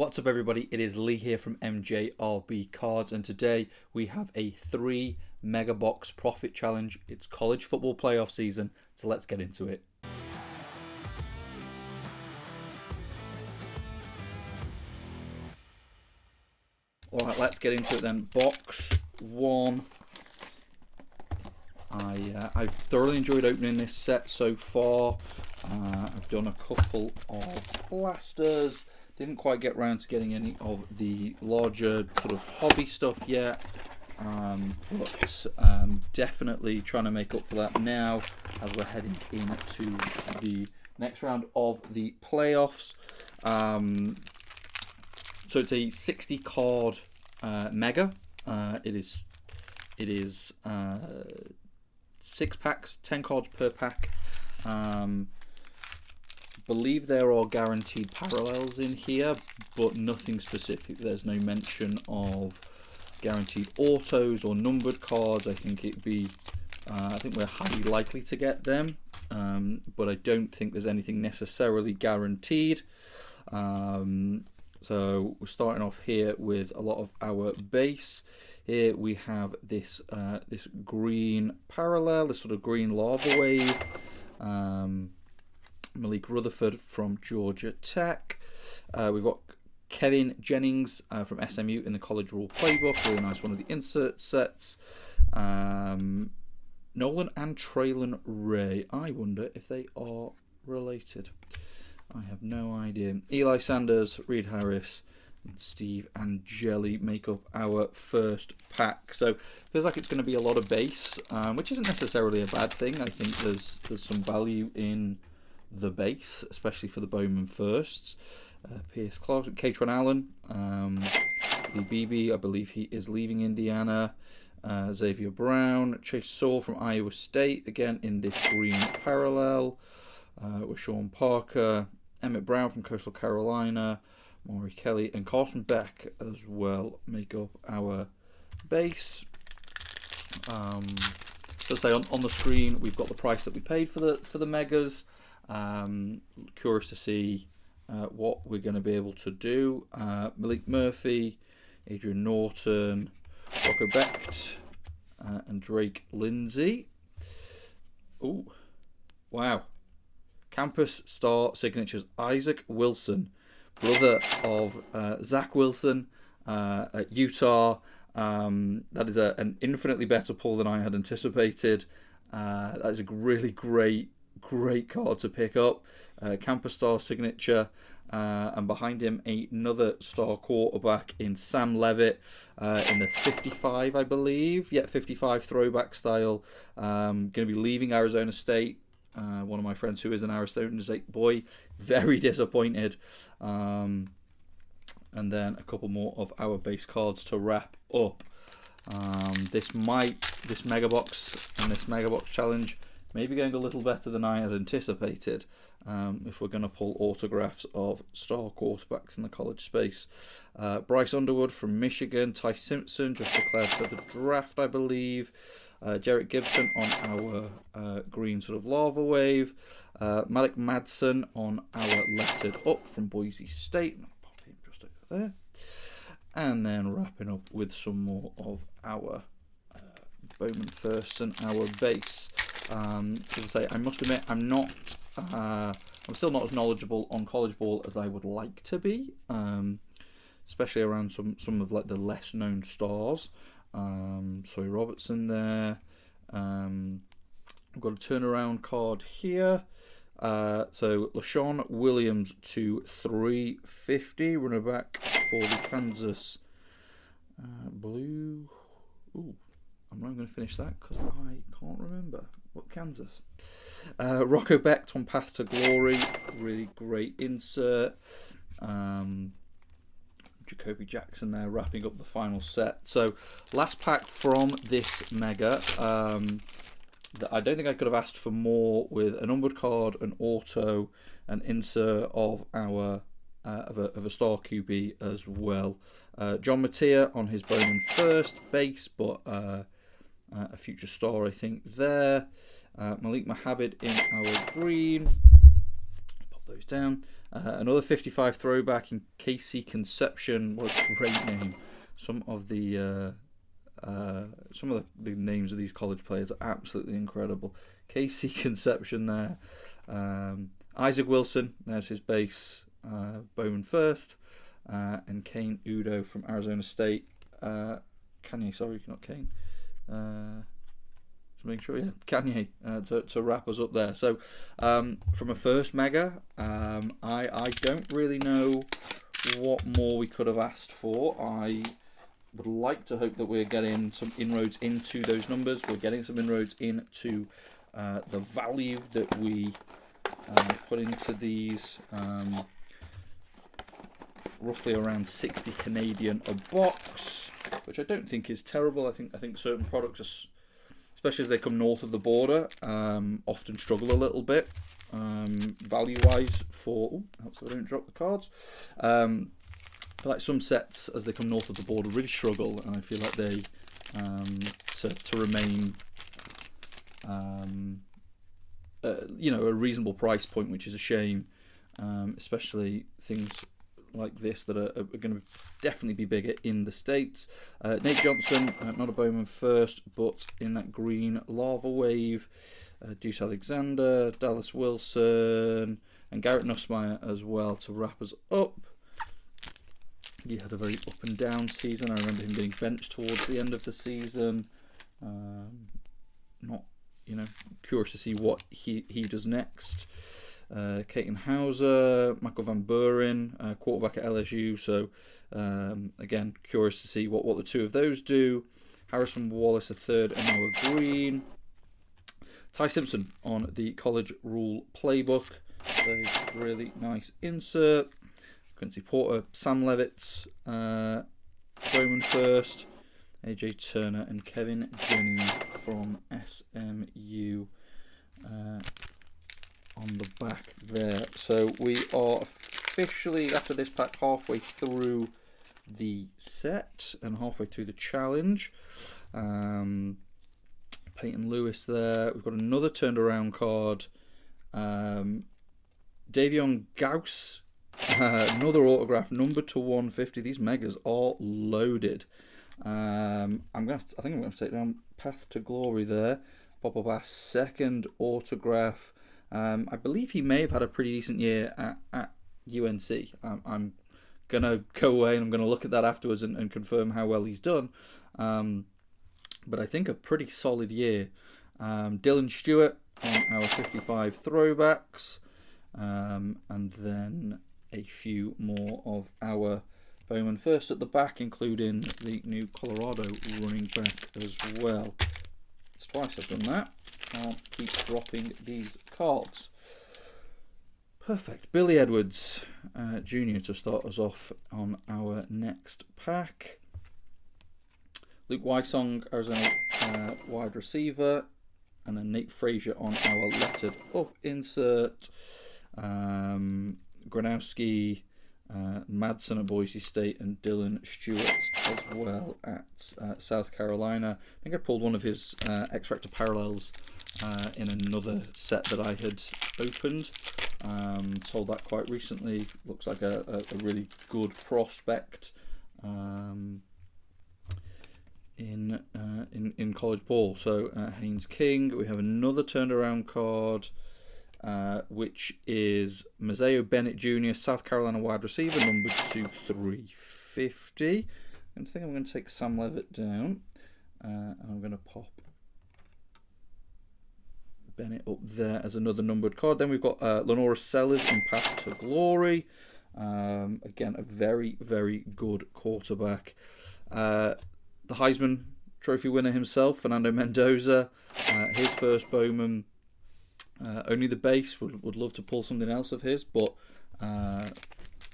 What's up everybody, it is Lee here from MJRB Cards, and today we have a 3 mega box profit challenge. It's college football playoff season, so let's get into it. Alright, let's get into it then. Box 1. I've thoroughly enjoyed opening this set so far. I've done a couple of blasters. Didn't quite get around to getting any of the larger sort of hobby stuff yet, but definitely trying to make up for that now as we're heading into the next round of the playoffs. So it's a 60 card mega. It is 6 packs, 10 cards per pack. Believe there are guaranteed parallels in here, but nothing specific. There's no mention of guaranteed autos or numbered cards. I think I think we're highly likely to get them, but I don't think there's anything necessarily guaranteed. So we're starting off here with a lot of our base. Here we have this this green parallel, this sort of green lava wave. Malik Rutherford from Georgia Tech. We've got Kevin Jennings from SMU in the College Rule Playbook. Really nice one of the insert sets. Nolan and Traylon Ray. I wonder if they are related. I have no idea. Eli Sanders, Reed Harris, and Steve Angeli make up our first pack. So feels like it's going to be a lot of base, which isn't necessarily a bad thing. I think there's some value in the base, especially for the Bowman firsts. Pierce Clarkson, Katron Allen, Lee Beebe, I believe he is leaving Indiana. Xavier Brown, Chase Saul from Iowa State, again in this green parallel. With Sean Parker, Emmett Brown from Coastal Carolina, Maury Kelly, and Carson Beck as well make up our base. So say on the screen we've got the price that we paid for the megas. Curious to see what we're going to be able to do. Malik Murphy, Adrian Norton, Rocco Becht, and Drake Lindsay. Oh, wow. Campus star signatures. Isaac Wilson, brother of Zach Wilson at Utah. That is an infinitely better pull than I had anticipated. That is a really great card to pick up. Campus star signature, and behind him another star quarterback in Sam Levitt in the 55, I believe. Yeah, 55 throwback style. Going to be leaving Arizona State. One of my friends who is an Arizona State boy, very disappointed. And then a couple more of our base cards to wrap up. This mega box and this mega box challenge maybe going a little better than I had anticipated, if we're going to pull autographs of star quarterbacks in the college space. Bryce Underwood from Michigan, Ty Simpson just declared for the draft, I believe. Jarrett Gibson on our green sort of lava wave. Malik Madsen on our lettered up from Boise State. I'll pop him just over there. And then wrapping up with some more of our Bowman first and our base. As I say, I must admit I'm still not as knowledgeable on college ball as I would like to be, especially around some of like the less known stars. Soy Robertson there. I've got a turnaround card here. So LaShawn Williams to 350, running back for the Kansas Blue. Ooh, I'm not going to finish that because I can't remember what Kansas. Rocco Becht on Path to Glory, really great insert. Jacoby Jackson there wrapping up the final set. So last pack from this mega. I don't think I could have asked for more, with a numbered card, an auto, an insert of our of a star QB as well. John Mattia on his Bowman first base, but a future star I think there. Malik Mohammed in our green. Pop those down. Another 55 throwback in KC Conception. What a great name. Some of the names of these college players are absolutely incredible. KC Conception there. Isaac Wilson, there's his base. Bowman first. And Kane Udo from Arizona State. Kanye, sorry, not Kane. To make sure, yeah, Kanye to wrap us up there. So from a first mega, I don't really know what more we could have asked for. I would like to hope that we're getting some inroads into those numbers. We're getting some inroads into the value that we put into these. Roughly around 60 Canadian a box, which I don't think is terrible. I think certain products, especially as they come north of the border, often struggle a little bit value-wise for. So I don't drop the cards. But like some sets, as they come north of the border, really struggle, and I feel like they to remain, a reasonable price point, which is a shame, especially things like this that are going to definitely be bigger in the States. Nate Johnson, not a Bowman first, but in that green Lava Wave. Deuce Alexander, Dallas Wilson, and Garrett Nussmeier as well to wrap us up. He had a very up and down season. I remember him being benched towards the end of the season. Not, curious to see what he does next. Caton Hauser, Michael Van Buren, quarterback at LSU. So again, curious to see what the two of those do. Harrison Wallace, a third, and Noah Green. Ty Simpson on the college rule playbook. So really nice insert. Quincy Porter, Sam Levitz, Bowman first, AJ Turner, and Kevin Jennings from SMU. On the back there. So we are officially, after this pack, halfway through the set and halfway through the challenge. Peyton Lewis there. We've got another turned around card. Davion Gauss, another autograph, number to 150. These megas are loaded. I think I'm gonna take down Path to Glory there. Pop up our second autograph. I believe he may have had a pretty decent year at UNC. I'm going to go away and I'm going to look at that afterwards and confirm how well he's done. But I think a pretty solid year. Dylan Stewart on our 55 throwbacks. And then a few more of our Bowman first at the back, including the new Colorado running back as well. It's twice I've done that. Can't keep dropping these cards. Perfect. Billy Edwards Jr. to start us off on our next pack. Luke Wysong, Arizona wide receiver. And then Nate Frazier on our lettered up insert. Gronowski, Madsen at Boise State, and Dylan Stewart as well at South Carolina. I think I pulled one of his X Factor parallels in another set that I had opened. Sold that quite recently. Looks like a really good prospect in college ball. So Haynes King. We have another turned around card, which is Mazeo Bennett Jr., South Carolina wide receiver, number 2350. I think I'm going to take Sam Levitt down, and I'm going to pop Bennett up there as another numbered card. Then we've got Lenora Sellers in Path to Glory. Again, a very, very good quarterback. The Heisman Trophy winner himself, Fernando Mendoza, his first Bowman. Only the base. Would love to pull something else of his, but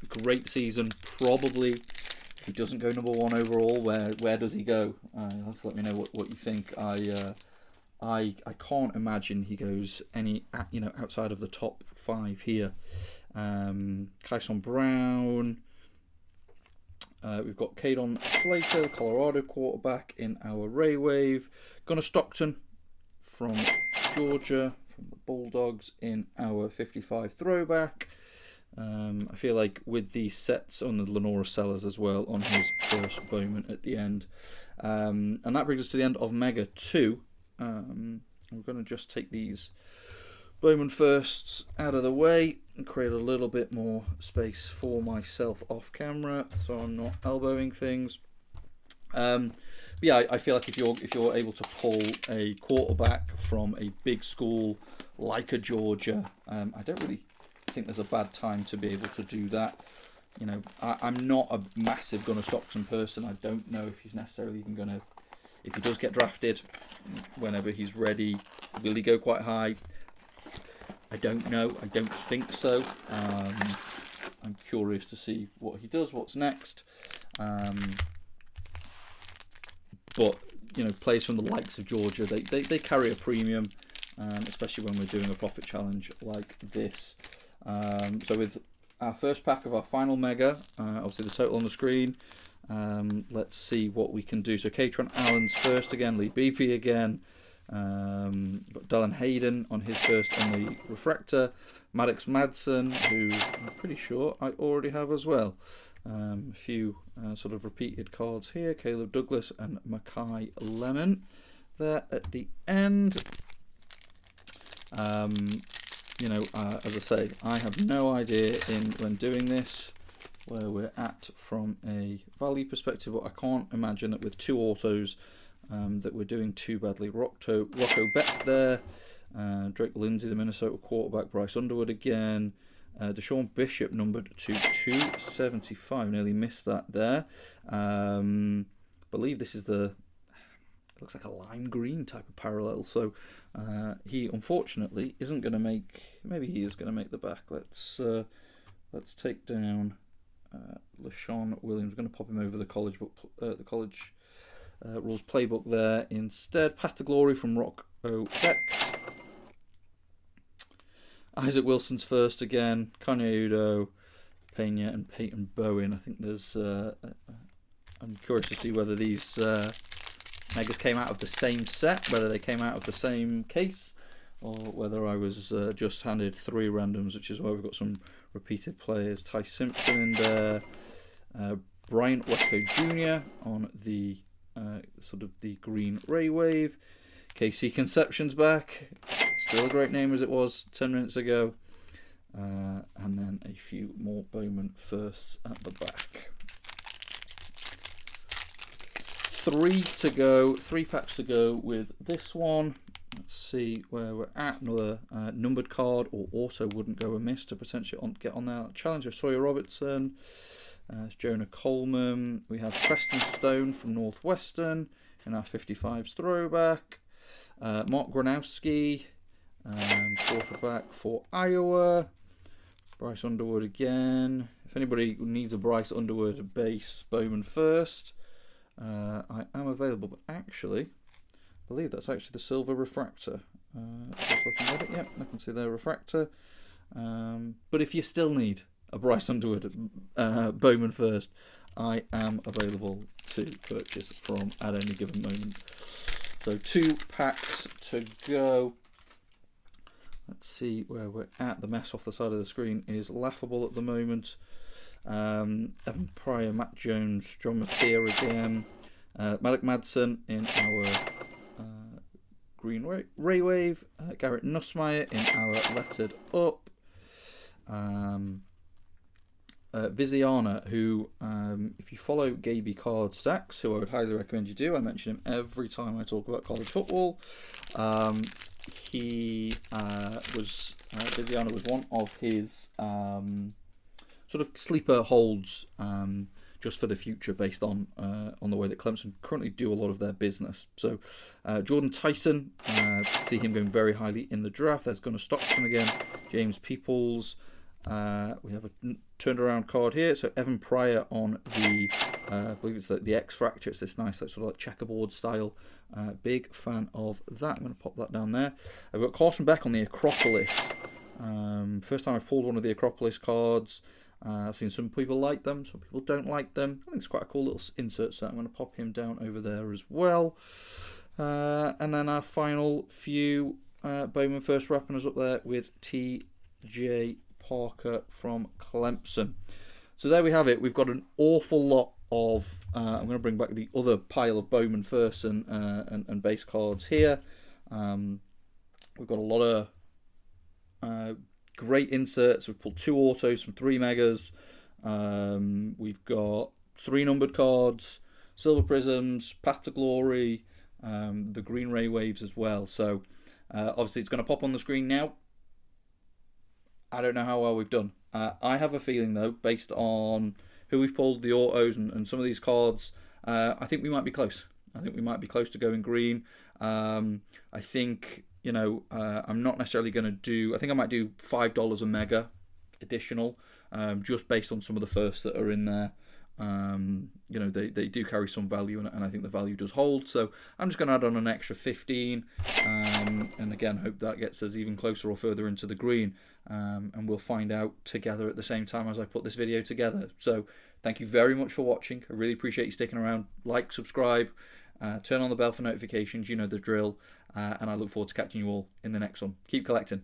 great season. Probably, if he doesn't go number one overall, where does he go? You'll have to let me know what you think. I can't imagine he goes any outside of the top 5 here. Kyson Brown. We've got Kadon Slater, Colorado quarterback, in our Ray Wave. Gunnar Stockton from Georgia, from the Bulldogs, in our 55 throwback. I feel like with the sets on the Lenora Sellers as well on his first Bowman at the end. And that brings us to the end of Mega 2. I'm going to just take these Bowman firsts out of the way and create a little bit more space for myself off camera, so I'm not elbowing things. But yeah, I feel like if you're able to pull a quarterback from a big school like a Georgia, I don't really think there's a bad time to be able to do that. You know, I'm not a massive Gunnar Stockton person. I don't know if he's necessarily even going to, if he does get drafted, whenever he's ready, will he go quite high? I don't know. I don't think so. I'm curious to see what he does, what's next. But, you know, players from the likes of Georgia, they carry a premium, especially when we're doing a profit challenge like this. So with our first pack of our final Mega, obviously the total on the screen, let's see what we can do. So Katron Allen's first again, Lee Beepy again, got Dylan Hayden on his first on the Refractor, Maddox Madsen, who I'm pretty sure I already have as well. A few sort of repeated cards here, Caleb Douglas and Mackay Lemon there at the end. You know, as I say, I have no idea when doing this where we're at from a value perspective, but I can't imagine that with two autos that we're doing too badly. Rocco Beck there, Drake Lindsay, the Minnesota quarterback, Bryce Underwood again, Deshaun Bishop numbered to 275, nearly missed that there. Believe this is it looks like a lime green type of parallel, so he unfortunately isn't going to make, maybe he is going to make the back. Let's take down LaShawn Williams. I'm going to pop him over the college book, the college rules playbook there instead. Path to Glory from Rock Beck. Isaac Wilson's first again, Kanye Udo, Pena and Peyton Bowen. I think there's I'm curious to see whether these Megas came out of the same set, whether they came out of the same case, or whether I was just handed three randoms, which is why we've got some repeated players. Ty Simpson in there, Bryant Westco Jr. on the sort of the green Ray Wave. KC Conception's back, still a great name as it was 10 minutes ago. And then a few more Bowman firsts at the back. 3 to go, 3 packs to go with this one. Let's see where we're at. Another numbered card or auto wouldn't go amiss to potentially get on there. Challenger Sawyer Robertson, Jonah Coleman. We have Preston Stone from Northwestern in our 55s throwback. Mark Gronowski, quarterback for Iowa. Bryce Underwood again. If anybody needs a Bryce Underwood base Bowman first, I am available, but actually, I believe that's actually the silver refractor. Just looking at it, yep, I can see their refractor. But if you still need a Bryce Underwood Bowman first, I am available to purchase from at any given moment. So 2 packs to go. Let's see where we're at. The mess off the side of the screen is laughable at the moment. Evan Pryor, Matt Jones, John Mattia again, Maddox Madsen in our green Ray Wave, Garrett Nussmeier in our lettered up, Viziana, who, if you follow Gaby Card Stacks, who I would highly recommend you do, I mention him every time I talk about college football. He was Viziana was one of his sort of sleeper holds just for the future, based on the way that Clemson currently do a lot of their business. So Jordan Tyson, see him going very highly in the draft. There's Gunnar Stockton again, James Peoples. We have a turned around card here. So Evan Pryor on the, I believe it's the X Fracture. It's this nice, like, sort of like checkerboard style. Big fan of that. I'm going to pop that down there. I've got Carson Beck on the Acropolis. First time I've pulled one of the Acropolis cards. I've seen some people like them, some people don't like them. I think it's quite a cool little insert set. I'm going to pop him down over there as well. And then our final few Bowman first wrapping us up there with TJ Parker from Clemson. So there we have it. We've got an awful lot of... I'm going to bring back the other pile of Bowman first and base cards here. We've got a lot of great inserts. We've pulled 2 autos from 3 megas. We've got 3 numbered cards, Silver Prisms, Path to Glory, the Green Ray Waves as well. So obviously it's going to pop on the screen now. I don't know how well we've done. I have a feeling though, based on who we've pulled, the autos and some of these cards, I think we might be close. I think we might be close to going green. I think, you know, I'm not necessarily going to do... I think I might do $5 a mega additional, just based on some of the firsts that are in there. You know, they do carry some value, and I think the value does hold. So I'm just going to add on an extra 15, and again, hope that gets us even closer or further into the green. And we'll find out together at the same time as I put this video together. So thank you very much for watching. I really appreciate you sticking around. Like, subscribe, turn on the bell for notifications. You know the drill. And I look forward to catching you all in the next one. Keep collecting.